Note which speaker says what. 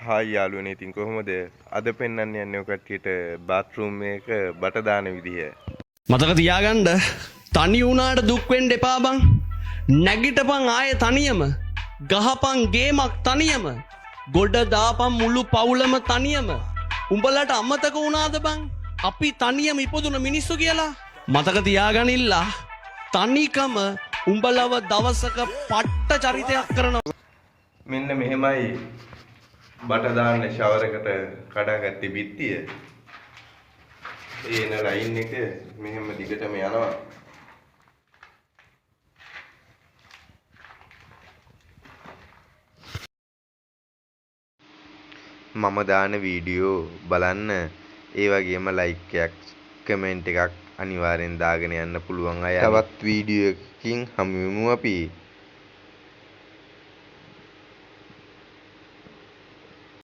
Speaker 1: Hi යාළුවනේ ඉතින් කොහොමද අද පෙන්වන්න යන්නේ ඔය කට්ටියට බාත්රූම් එක බට දාන විදිහ.
Speaker 2: මතක තියාගන්න තනි වුණාට දුක් වෙන්න එපා බං. නැගිටපන් ආයේ තනියම. ගහපන් ගේමක් තනියම. ගොඩ දාපන් මුළු පවුලම තනියම. උඹලට අමතක වුණාද බං? අපි තනියම ඉපදුන මිනිස්සු කියලා. මතක තියාගනිල්ලා. තනිකම උඹලව දවසක පට්ට චරිතයක් කරනවා.
Speaker 1: මෙන්න මෙහෙමයි බට දාන්න ෂවර් එකට කඩාගත්තේ බිත්තිය. ඒ එන ලයින් එක මෙහෙම දිගටම යනවා. මම දාන වීඩියෝ බලන්න ඒ වගේම ලයික් එකක් කමෙන්ට් එකක් අනිවාර්යෙන් දාගෙන යන්න පුළුවන් අය. තවත් වීඩියෝ එකකින් හමු වෙමු අපි.